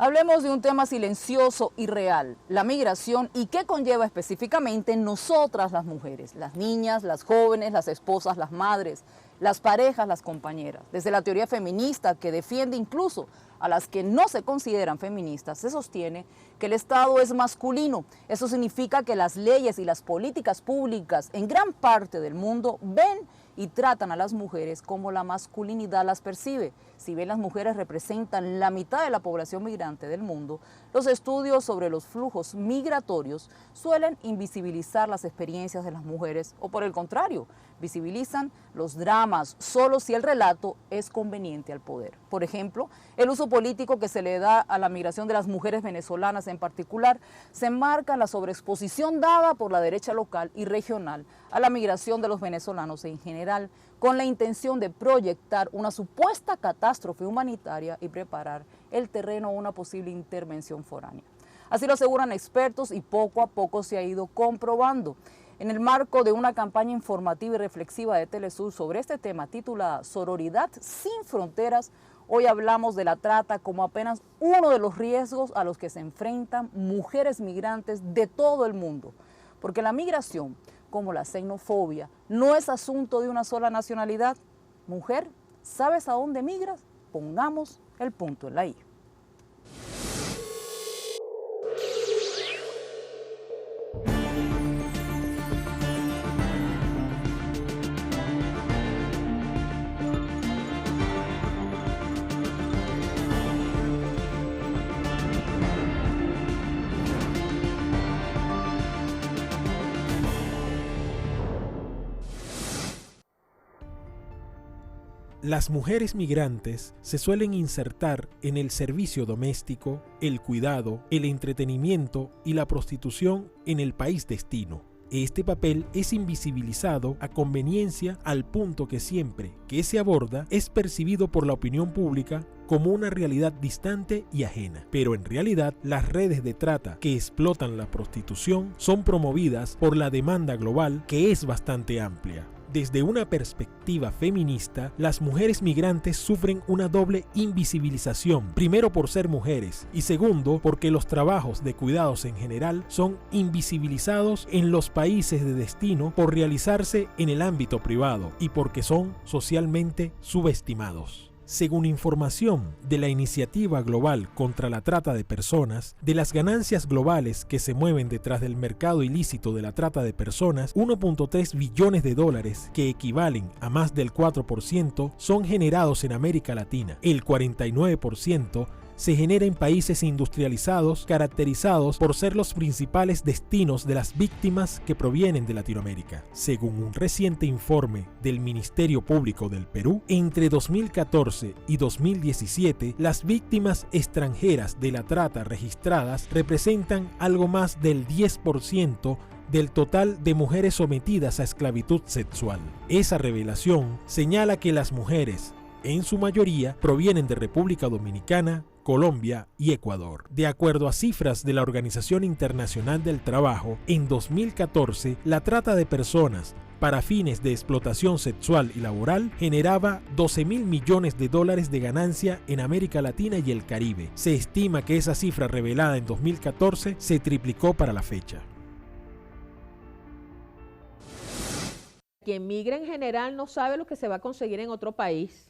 Hablemos de un tema silencioso y real, la migración y qué conlleva específicamente en nosotras las mujeres, las niñas, las jóvenes, las esposas, las madres, las parejas, las compañeras. Desde la teoría feminista, que defiende incluso a las que no se consideran feministas, se sostiene que el Estado es masculino. Eso significa que las leyes y las políticas públicas en gran parte del mundo ven y tratan a las mujeres como la masculinidad las percibe. Si bien las mujeres representan la mitad de la población migrante del mundo, los estudios sobre los flujos migratorios suelen invisibilizar las experiencias de las mujeres o, por el contrario, visibilizan los dramas solo si el relato es conveniente al poder. Por ejemplo, el uso político que se le da a la migración de las mujeres venezolanas en particular se enmarca en la sobreexposición dada por la derecha local y regional a la migración de los venezolanos en general, con la intención de proyectar una supuesta catástrofe humanitaria y preparar el terreno a una posible intervención foránea. Así lo aseguran expertos y poco a poco se ha ido comprobando. En el marco de una campaña informativa y reflexiva de Telesur sobre este tema titulada Sororidad sin Fronteras, hoy hablamos de la trata como apenas uno de los riesgos a los que se enfrentan mujeres migrantes de todo el mundo. Porque la migración, como la xenofobia, no es asunto de una sola nacionalidad. Mujer, ¿sabes a dónde migras? Pongamos el punto en la I. Las mujeres migrantes se suelen insertar en el servicio doméstico, el cuidado, el entretenimiento y la prostitución en el país destino. Este papel es invisibilizado a conveniencia al punto que siempre que se aborda es percibido por la opinión pública como una realidad distante y ajena. Pero en realidad las redes de trata que explotan la prostitución son promovidas por la demanda global, que es bastante amplia. Desde una perspectiva feminista, las mujeres migrantes sufren una doble invisibilización, primero por ser mujeres y segundo porque los trabajos de cuidados en general son invisibilizados en los países de destino por realizarse en el ámbito privado y porque son socialmente subestimados. Según información de la Iniciativa Global contra la Trata de Personas, de las ganancias globales que se mueven detrás del mercado ilícito de la trata de personas, 1.3 billones de dólares, que equivalen a más del 4%, son generados en América Latina. El 49% se genera en países industrializados caracterizados por ser los principales destinos de las víctimas que provienen de Latinoamérica. Según un reciente informe del Ministerio Público del Perú, entre 2014 y 2017, las víctimas extranjeras de la trata registradas representan algo más del 10% del total de mujeres sometidas a esclavitud sexual. Esa revelación señala que las mujeres, en su mayoría, provienen de República Dominicana, Colombia y Ecuador. De acuerdo a cifras de la Organización Internacional del Trabajo, en 2014, la trata de personas para fines de explotación sexual y laboral generaba 12.000 millones de dólares de ganancia en América Latina y el Caribe. Se estima que esa cifra revelada en 2014 se triplicó para la fecha. Quien migra en general no sabe lo que se va a conseguir en otro país,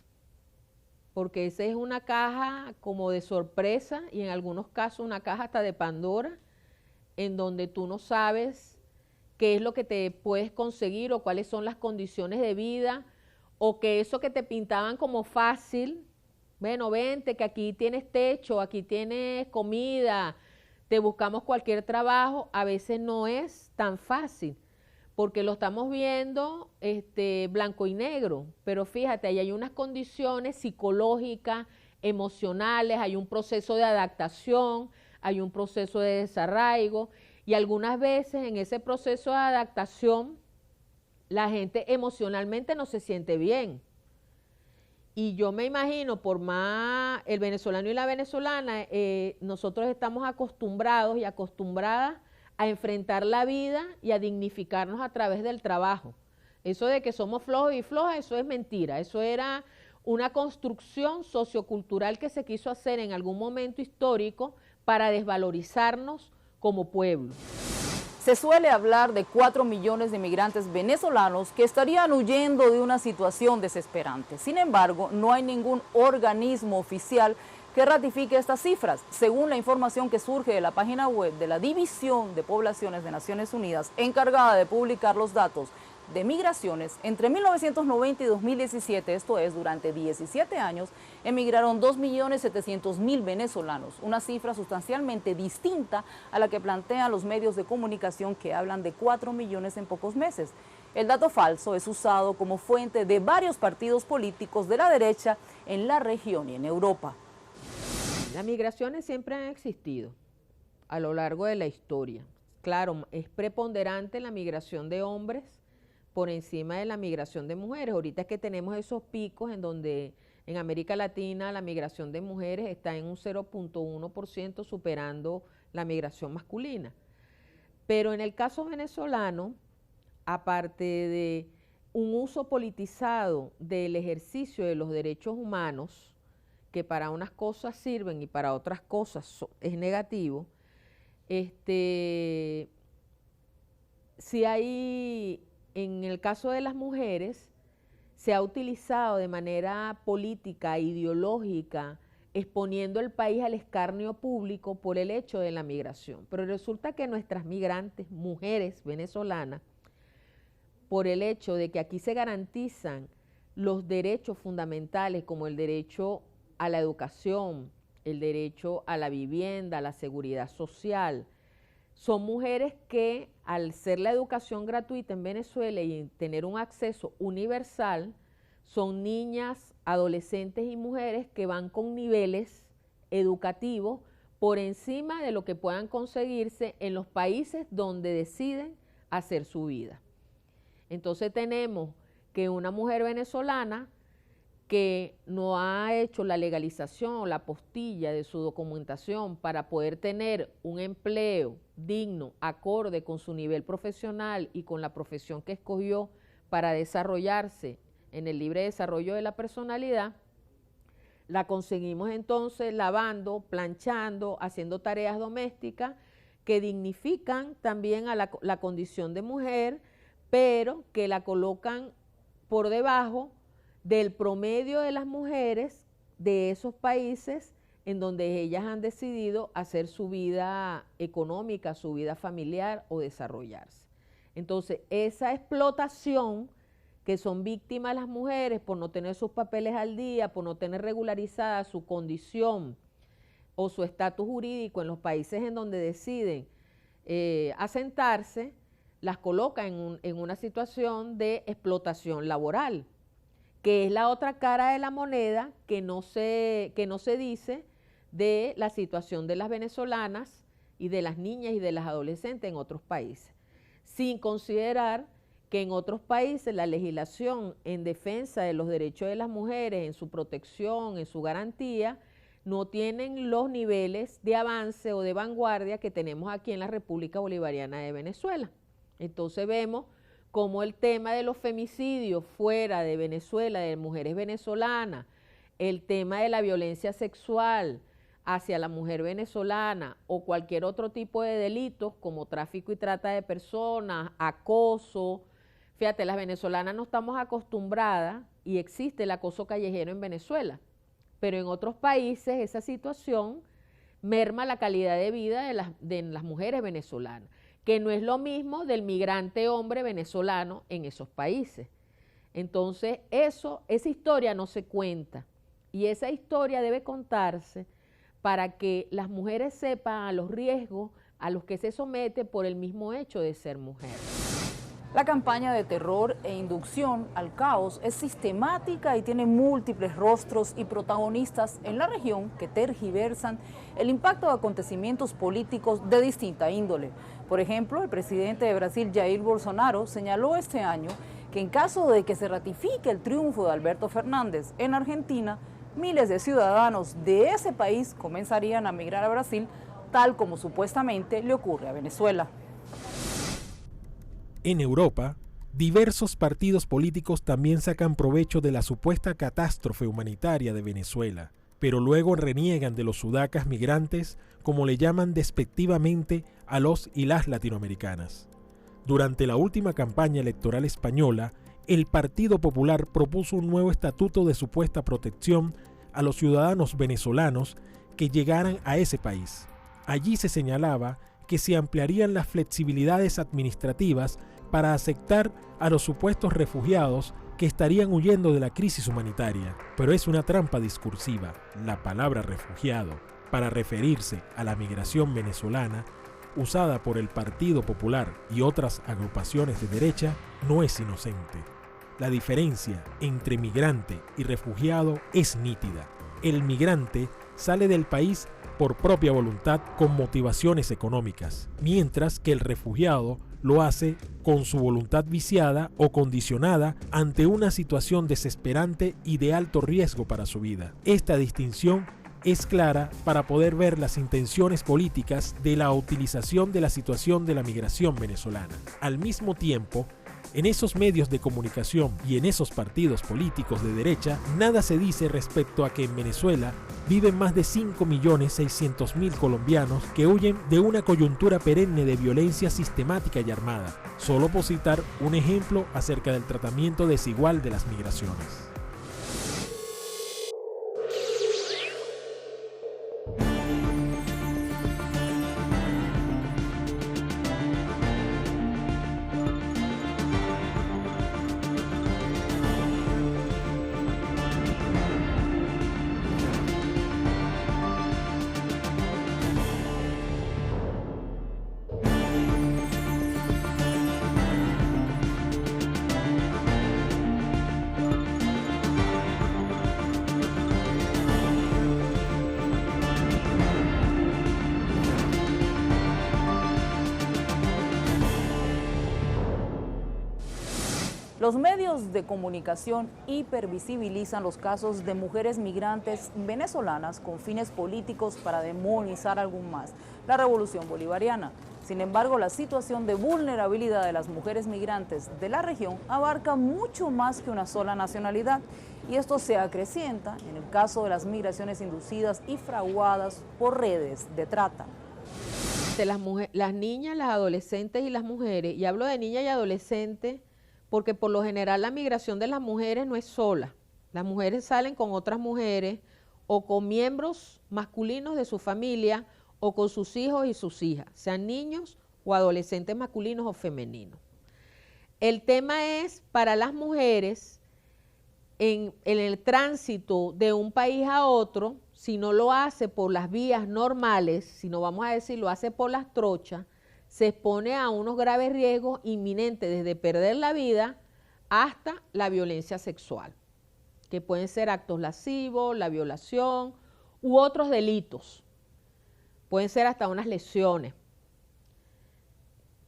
porque esa es una caja como de sorpresa y en algunos casos una caja hasta de Pandora, en donde tú no sabes qué es lo que te puedes conseguir o cuáles son las condiciones de vida, o que eso que te pintaban como fácil, bueno, vente, que aquí tienes techo, aquí tienes comida, te buscamos cualquier trabajo, a veces no es tan fácil, porque lo estamos viendo blanco y negro, pero fíjate, ahí hay unas condiciones psicológicas, emocionales, hay un proceso de adaptación, hay un proceso de desarraigo, y algunas veces en ese proceso de adaptación la gente emocionalmente no se siente bien. Y yo me imagino, por más el venezolano y la venezolana, nosotros estamos acostumbrados y acostumbradas a enfrentar la vida y a dignificarnos a través del trabajo. Eso de que somos flojos y flojas, eso es mentira. Eso era una construcción sociocultural que se quiso hacer en algún momento histórico para desvalorizarnos como pueblo. Se suele hablar de 4 millones de migrantes venezolanos que estarían huyendo de una situación desesperante. Sin embargo, no hay ningún organismo oficial que ratifique estas cifras. Según la información que surge de la página web de la División de Poblaciones de Naciones Unidas, encargada de publicar los datos de migraciones, entre 1990 y 2017, esto es, durante 17 años, emigraron 2.700.000 venezolanos, una cifra sustancialmente distinta a la que plantean los medios de comunicación que hablan de 4 millones en pocos meses. El dato falso es usado como fuente de varios partidos políticos de la derecha en la región y en Europa. Las migraciones siempre han existido a lo largo de la historia. Claro, es preponderante la migración de hombres por encima de la migración de mujeres. Ahorita es que tenemos esos picos en donde en América Latina la migración de mujeres está en un 0.1% superando la migración masculina. Pero en el caso venezolano, aparte de un uso politizado del ejercicio de los derechos humanos, que para unas cosas sirven y para otras cosas es negativo, si hay... En el caso de las mujeres, se ha utilizado de manera política, ideológica, exponiendo el país al escarnio público por el hecho de la migración. Pero resulta que nuestras migrantes, mujeres venezolanas, por el hecho de que aquí se garantizan los derechos fundamentales como el derecho a la educación, el derecho a la vivienda, a la seguridad social, son mujeres que, al ser la educación gratuita en Venezuela y tener un acceso universal, son niñas, adolescentes y mujeres que van con niveles educativos por encima de lo que puedan conseguirse en los países donde deciden hacer su vida. Entonces tenemos que una mujer venezolana que no ha hecho la legalización o la apostilla de su documentación para poder tener un empleo digno, acorde con su nivel profesional y con la profesión que escogió para desarrollarse en el libre desarrollo de la personalidad, la conseguimos entonces lavando, planchando, haciendo tareas domésticas que dignifican también a la condición de mujer, pero que la colocan por debajo del promedio de las mujeres de esos países en donde ellas han decidido hacer su vida económica, su vida familiar o desarrollarse. Entonces, esa explotación que son víctimas las mujeres por no tener sus papeles al día, por no tener regularizada su condición o su estatus jurídico en los países en donde deciden asentarse, las coloca en una situación de explotación laboral, que es la otra cara de la moneda que no se dice de la situación de las venezolanas y de las niñas y de las adolescentes en otros países, sin considerar que en otros países la legislación en defensa de los derechos de las mujeres, en su protección, en su garantía, no tienen los niveles de avance o de vanguardia que tenemos aquí en la República Bolivariana de Venezuela. Entonces vemos como el tema de los femicidios fuera de Venezuela, de mujeres venezolanas, el tema de la violencia sexual hacia la mujer venezolana o cualquier otro tipo de delitos como tráfico y trata de personas, acoso. Fíjate, las venezolanas no estamos acostumbradas y existe el acoso callejero en Venezuela, pero en otros países esa situación merma la calidad de vida de las mujeres venezolanas, que no es lo mismo del migrante hombre venezolano en esos países. Entonces, esa historia no se cuenta y esa historia debe contarse para que las mujeres sepan a los riesgos a los que se somete por el mismo hecho de ser mujer. La campaña de terror e inducción al caos es sistemática y tiene múltiples rostros y protagonistas en la región que tergiversan el impacto de acontecimientos políticos de distinta índole. Por ejemplo, el presidente de Brasil, Jair Bolsonaro, señaló este año que en caso de que se ratifique el triunfo de Alberto Fernández en Argentina, miles de ciudadanos de ese país comenzarían a migrar a Brasil, tal como supuestamente le ocurre a Venezuela. En Europa, Diversos partidos políticos también sacan provecho de la supuesta catástrofe humanitaria de Venezuela, pero luego reniegan de los sudacas migrantes, como le llaman despectivamente a los y las latinoamericanas. Durante la última campaña electoral española, el Partido Popular propuso un nuevo estatuto de supuesta protección a los ciudadanos venezolanos que llegaran a ese país. Allí se señalaba que se ampliarían las flexibilidades administrativas para aceptar a los supuestos refugiados que estarían huyendo de la crisis humanitaria. Pero es una trampa discursiva. La palabra refugiado, para referirse a la migración venezolana, usada por el Partido Popular y otras agrupaciones de derecha, no es inocente. La diferencia entre migrante y refugiado es nítida. El migrante sale del país por propia voluntad con motivaciones económicas, mientras que el refugiado lo hace con su voluntad viciada o condicionada ante una situación desesperante y de alto riesgo para su vida. Esta distinción es clara para poder ver las intenciones políticas de la utilización de la situación de la migración venezolana. Al mismo tiempo, en esos medios de comunicación y en esos partidos políticos de derecha, nada se dice respecto a que en Venezuela viven más de 5.600.000 colombianos que huyen de una coyuntura perenne de violencia sistemática y armada, solo por citar un ejemplo acerca del tratamiento desigual de las migraciones. Los medios de comunicación hipervisibilizan los casos de mujeres migrantes venezolanas con fines políticos para demonizar aún más la revolución bolivariana. Sin embargo, la situación de vulnerabilidad de las mujeres migrantes de la región abarca mucho más que una sola nacionalidad, y esto se acrecienta en el caso de las migraciones inducidas y fraguadas por redes de trata. Las niñas, las adolescentes y las mujeres, y hablo de niñas y adolescentes porque por lo general la migración de las mujeres no es sola. Las mujeres salen con otras mujeres o con miembros masculinos de su familia o con sus hijos y sus hijas, sean niños o adolescentes masculinos o femeninos. El tema es para las mujeres en el tránsito de un país a otro, si no lo hace por las vías normales, si no vamos a decir lo hace por las trochas, se expone a unos graves riesgos inminentes desde perder la vida hasta la violencia sexual, que pueden ser actos lascivos, la violación u otros delitos. Pueden ser hasta unas lesiones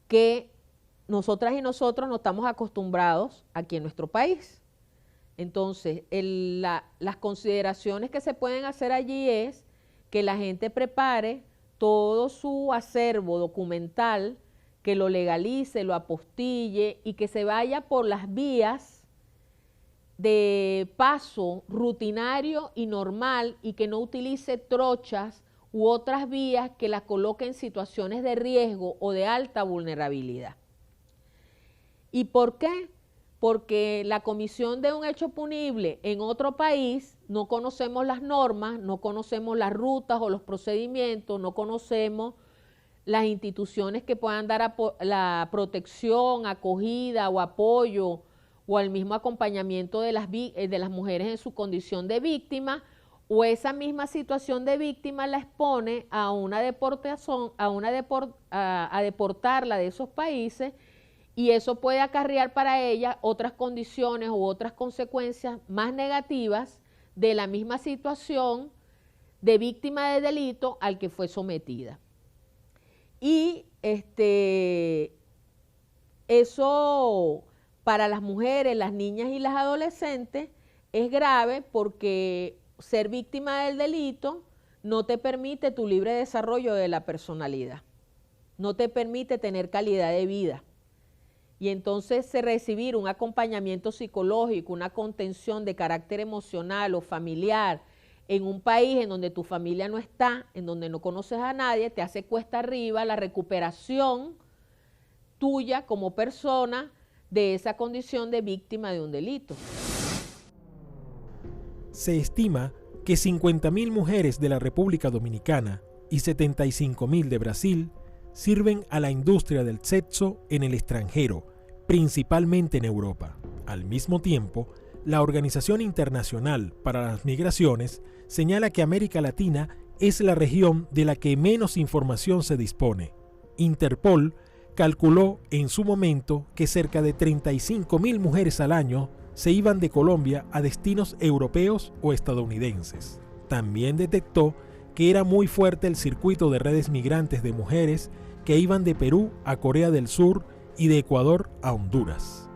que nosotras y nosotros no estamos acostumbrados aquí en nuestro país. Entonces, las consideraciones que se pueden hacer allí es que la gente prepare todo su acervo documental, que lo legalice, lo apostille y que se vaya por las vías de paso rutinario y normal y que no utilice trochas u otras vías que la coloquen en situaciones de riesgo o de alta vulnerabilidad. ¿Y por qué? Porque la comisión de un hecho punible en otro país no conocemos las normas, no conocemos las rutas o los procedimientos, no conocemos las instituciones que puedan dar la protección, acogida o apoyo o el mismo acompañamiento de las mujeres en su condición de víctima, o esa misma situación de víctima la expone a una deportación, a deportarla de esos países, y eso puede acarrear para ella otras condiciones u otras consecuencias más negativas de la misma situación de víctima de delito al que fue sometida. Y eso para las mujeres, las niñas y las adolescentes es grave porque ser víctima del delito no te permite tu libre desarrollo de la personalidad, no te permite tener calidad de vida. y entonces recibir un acompañamiento psicológico, una contención de carácter emocional o familiar en un país en donde tu familia no está, en donde no conoces a nadie, te hace cuesta arriba la recuperación tuya como persona de esa condición de víctima de un delito. Se estima que 50.000 mujeres de la República Dominicana y 75.000 de Brasil sirven a la industria del sexo en el extranjero, principalmente en Europa. Al mismo tiempo, la Organización Internacional para las Migraciones señala que América Latina es la región de la que menos información se dispone. Interpol calculó en su momento que cerca de 35.000 mujeres al año se iban de Colombia a destinos europeos o estadounidenses. También detectó que era muy fuerte el circuito de redes migrantes de mujeres que iban de Perú a Corea del Sur y de Ecuador a Honduras.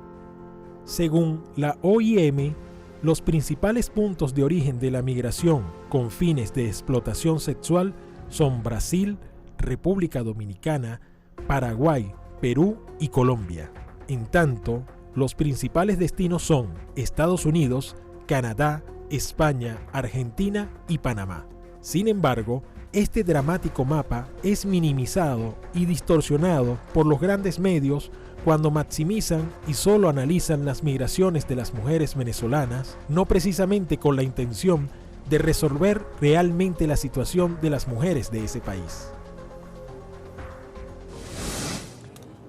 Según la OIM, los principales puntos de origen de la migración con fines de explotación sexual son Brasil, República Dominicana, Paraguay, Perú y Colombia. En tanto, los principales destinos son Estados Unidos, Canadá, España, Argentina y Panamá. Sin embargo, este dramático mapa es minimizado y distorsionado por los grandes medios cuando maximizan y solo analizan las migraciones de las mujeres venezolanas, no precisamente con la intención de resolver realmente la situación de las mujeres de ese país.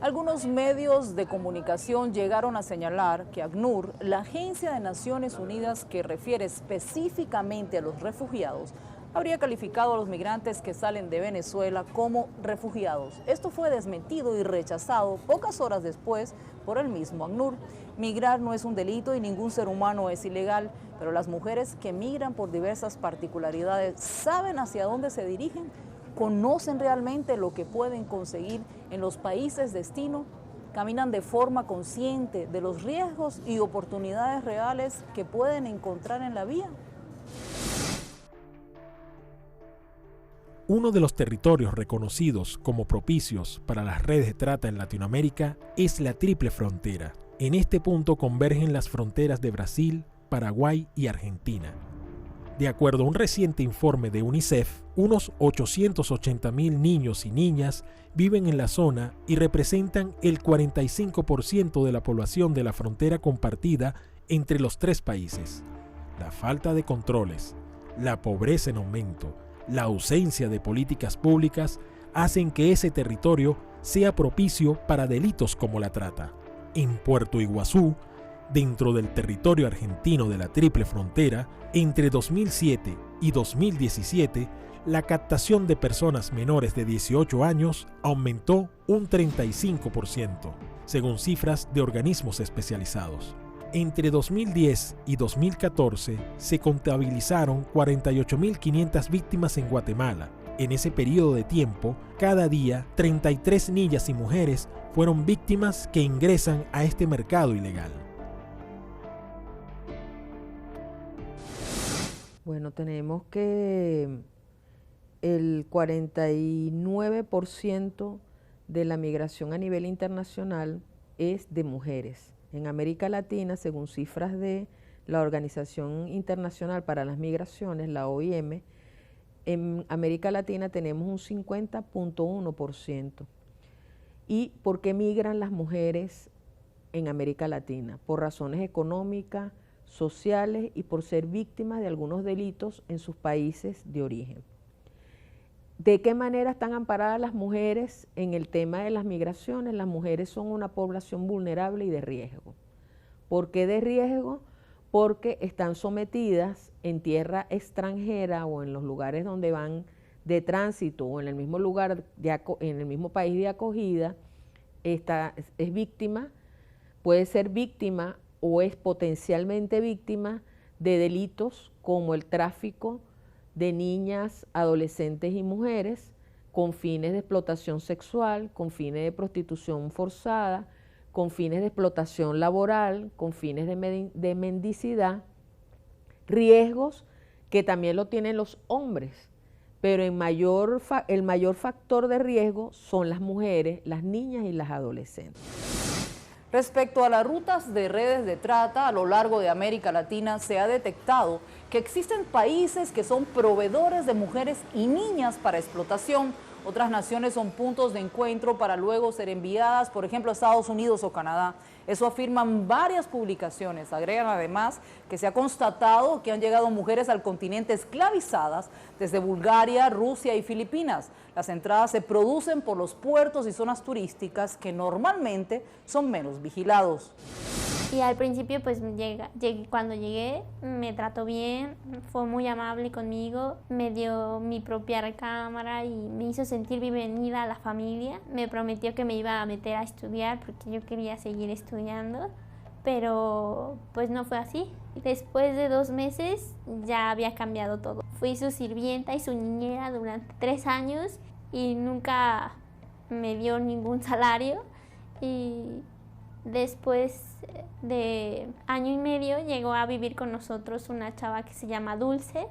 Algunos medios de comunicación llegaron a señalar que ACNUR, la agencia de Naciones Unidas que refiere específicamente a los refugiados, habría calificado a los migrantes que salen de Venezuela como refugiados. Esto fue desmentido y rechazado pocas horas después por el mismo ACNUR. Migrar no es un delito y ningún ser humano es ilegal, pero las mujeres que migran por diversas particularidades saben hacia dónde se dirigen, conocen realmente lo que pueden conseguir en los países destino, caminan de forma consciente de los riesgos y oportunidades reales que pueden encontrar en la vía. Uno de los territorios reconocidos como propicios para las redes de trata en Latinoamérica es la Triple Frontera. En este punto convergen las fronteras de Brasil, Paraguay y Argentina. De acuerdo a un reciente informe de UNICEF, unos 880.000 niños y niñas viven en la zona y representan el 45% de la población de la frontera compartida entre los tres países. La falta de controles, la pobreza en aumento, la ausencia de políticas públicas hacen que ese territorio sea propicio para delitos como la trata. En Puerto Iguazú, dentro del territorio argentino de la Triple Frontera, entre 2007 y 2017, la captación de personas menores de 18 años aumentó un 35%, según cifras de organismos especializados. Entre 2010 y 2014 se contabilizaron 48.500 víctimas en Guatemala. En ese periodo de tiempo, cada día 33 niñas y mujeres fueron víctimas que ingresan a este mercado ilegal. Bueno, tenemos que el 49% de la migración a nivel internacional es de mujeres. En América Latina, según cifras de la Organización Internacional para las Migraciones, la OIM, en América Latina tenemos un 50.1%. ¿Y por qué migran las mujeres en América Latina? Por razones económicas, sociales y por ser víctimas de algunos delitos en sus países de origen. ¿De qué manera están amparadas las mujeres en el tema de las migraciones? Las mujeres son una población vulnerable y de riesgo. ¿Por qué de riesgo? Porque están sometidas en tierra extranjera o en los lugares donde van de tránsito o en el mismo lugar, en el mismo país de acogida, es víctima, puede ser víctima o es potencialmente víctima de delitos como el tráfico de niñas, adolescentes y mujeres con fines de explotación sexual, con fines de prostitución forzada, con fines de explotación laboral, con fines de mendicidad, riesgos que también lo tienen los hombres, pero el mayor factor de riesgo son las mujeres, las niñas y las adolescentes. Respecto a las rutas de redes de trata a lo largo de América Latina, se ha detectado que existen países que son proveedores de mujeres y niñas para explotación. Otras naciones son puntos de encuentro para luego ser enviadas, por ejemplo, a Estados Unidos o Canadá. Eso afirman varias publicaciones. Agregan además que se ha constatado que han llegado mujeres al continente esclavizadas desde Bulgaria, Rusia y Filipinas. Las entradas se producen por los puertos y zonas turísticas que normalmente son menos vigilados. Y al principio, pues cuando llegué, me trató bien, fue muy amable conmigo, me dio mi propia recámara y me hizo sentir bienvenida a la familia. Me prometió que me iba a meter a estudiar porque yo quería seguir estudiando, pero pues no fue así. Después de 2 meses ya había cambiado todo. Fui su sirvienta y su niñera durante 3 años y nunca me dio ningún salario. Y después de 1 año y medio llegó a vivir con nosotros una chava que se llama Dulce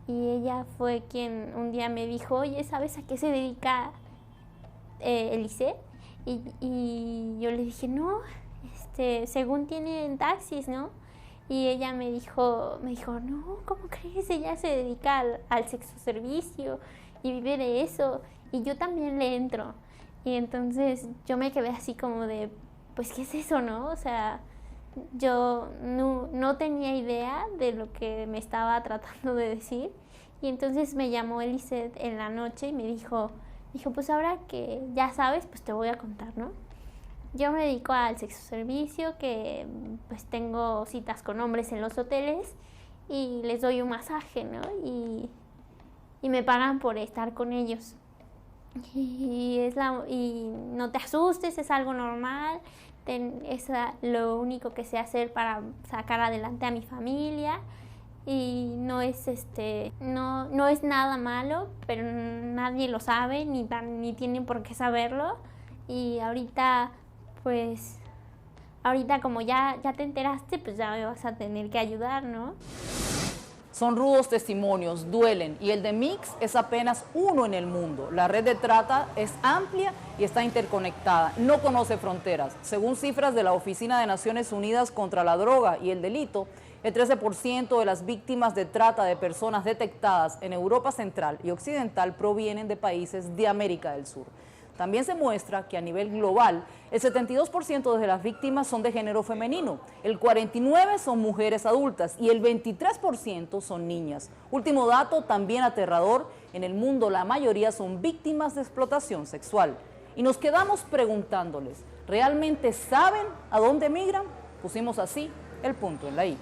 y ella fue quien un día me dijo, oye, ¿sabes a qué se dedica Elise? Y yo le dije, no, según tienen taxis, ¿no? Y ella me dijo, no, ¿cómo crees? Ella se dedica al sexo servicio y vive de eso y yo también le entro. Y entonces yo me quedé así como de, pues, ¿qué es eso, no? O sea, yo no tenía idea de lo que me estaba tratando de decir. Y entonces me llamó Eliseth en la noche y me dijo, pues ahora que ya sabes, pues te voy a contar, ¿no? Yo me dedico al sexo servicio, que pues tengo citas con hombres en los hoteles y les doy un masaje, ¿no? Y me pagan por estar con ellos. Y no te asustes, es algo normal, es lo único que sé hacer para sacar adelante a mi familia y no es nada malo, pero nadie lo sabe ni tienen por qué saberlo. Y ahorita como ya te enteraste, pues ya me vas a tener que ayudar, ¿no? Son rudos testimonios, duelen, y el de Mix es apenas uno en el mundo. La red de trata es amplia y está interconectada, no conoce fronteras. Según cifras de la Oficina de Naciones Unidas contra la Droga y el Delito, el 13% de las víctimas de trata de personas detectadas en Europa Central y Occidental provienen de países de América del Sur. También se muestra que a nivel global, el 72% de las víctimas son de género femenino, el 49% son mujeres adultas y el 23% son niñas. Último dato también aterrador, en el mundo la mayoría son víctimas de explotación sexual. Y nos quedamos preguntándoles, ¿realmente saben a dónde migran? Pusimos así el punto en la I.